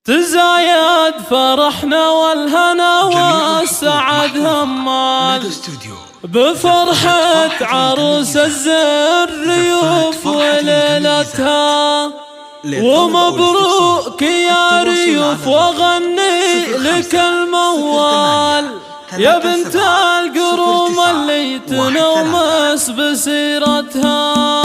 تزايد فرحنا والهنا والسعد همال بفرحة عروس الزر ريوف وليلتها، ومبروك يا ريوف وغني لك الموال يا بنت القروم اللي تنومس بسيرتها.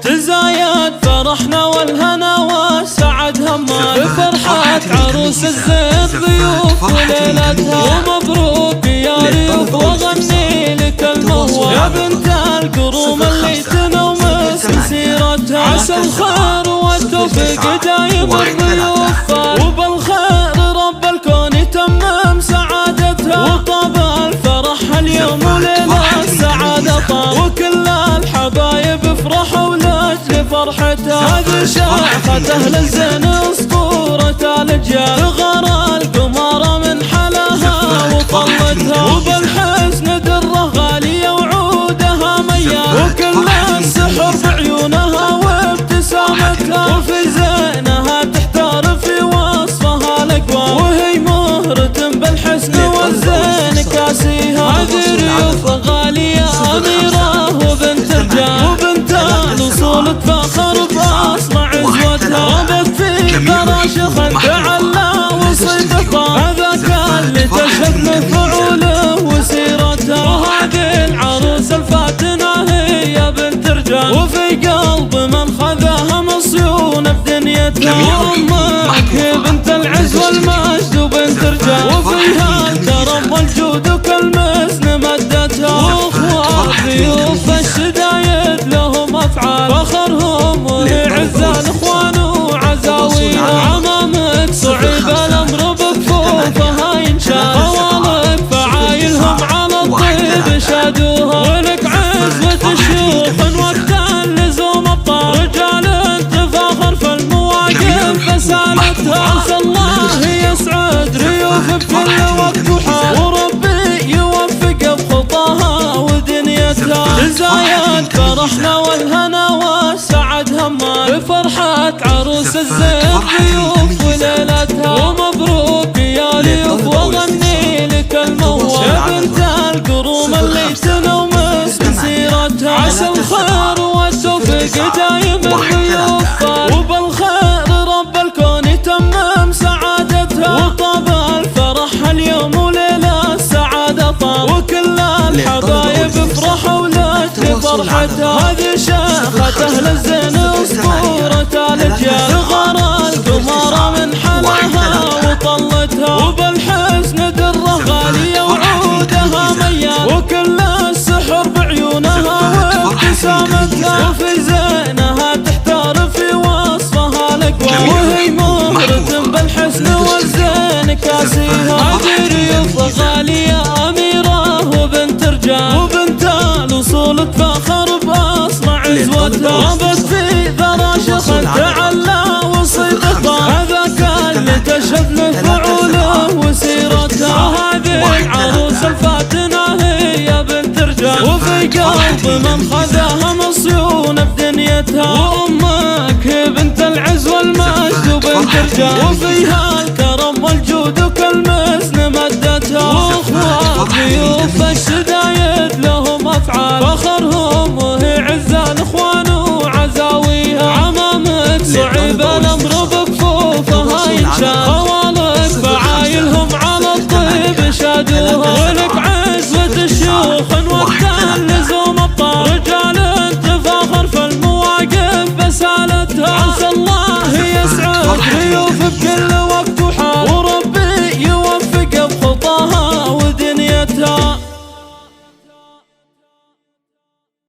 تزايد فرحنا والهنا والسعد همال بفرحة عروس الزين ضيوف وليلتها، ومبروك يا ريوف وغني لك الموال يا بنت القروم اللي تنومس بسيرتها. عسى الخير والتوفيق دايم الضيوف، وبالخير رب الكون يتمم سعادتها، وطاب الفرح اليوم وليلة السعادة طاب، وكل الحبايب افرحوا لاجل فرحتها. هذه شيخة اهل الزين اسطورة الجيل، غار القمر من حلاها وطلتها، وبالحسن دره غالية وعودها ميال، وكل السحر بعيونها وابتسامتها، وفي زينها تحتار في وصفها الاقوال، وهي مهرة بالحسن والزين كاسيها. هذه ريوف غالية أميرة وبنت رجال، وبنت الأصول تفخر بأصنع عزوتها، ربت في فراشخ تعلى وصيدتها، هذاك اللي تشهد مفعوله وسيرتها. وهذه العروس الفاتنة هي بنت رجال، وفي قلب من خذاها مصيون بدنيتها، وأمك هي بنت العز والمجد وبنت رجال، وفيها الكرم والجود وكالمسن مدتها، واخوات ضيوف الشدايد لهم افعال فخرهم، وهي عز الاخوان وعزاويها، عمامك صعيب الامر بكفوفها ينشال، خوالك فعايلهم على الطيب شادوها، ولك عزوة الشيوخ وقت اللزوم ابطال، رجال تفاخر في المواقف فسالتها. عسى الله يسعد ريوف بكل وقت وحال، وربي يوفق بخطاها ودنيتها. تزايد فرحنا والهنا والسعد همال بفرحة عروس الزين ريوف وليلتها، ومبروك يا ريوف وغني لك الموال يا بنت القروم اللي تنومس بسيرتها. عسى الخير والتوفيق دايم الضيوف، وبالخير رب الكون يتمم سعادتها، وطاب الفرح اليوم وليلة السعادة طاب، وكل الحبايب افرحوا لاجل فرحتها. هذه شيخة اهل الزين اسطورة الجيل، غار القمر من حلاها وطلتها، وبالحسن دره غالية وعودها ميال، وكل السحر بعيونها وابتسامتها، وفي زينها تحتار في وصفها الاقوال، وهي مهرة بالحسن والزين كاسيها. هذه ريوف غالية أميرة وبنت رجال، وبنت الأصول تفخر بأصنع عزوتها، ربت في فراشخ تعلى وصيدتها، هذاك اللي تشهد مفعوله وسيرتها. هذه العروس الفاتنة هي بنت رجال، وفي قلب من خذاها مصيون بدنيتها، وأمك هي بنت العز والمجد وبنت رجال، وفيها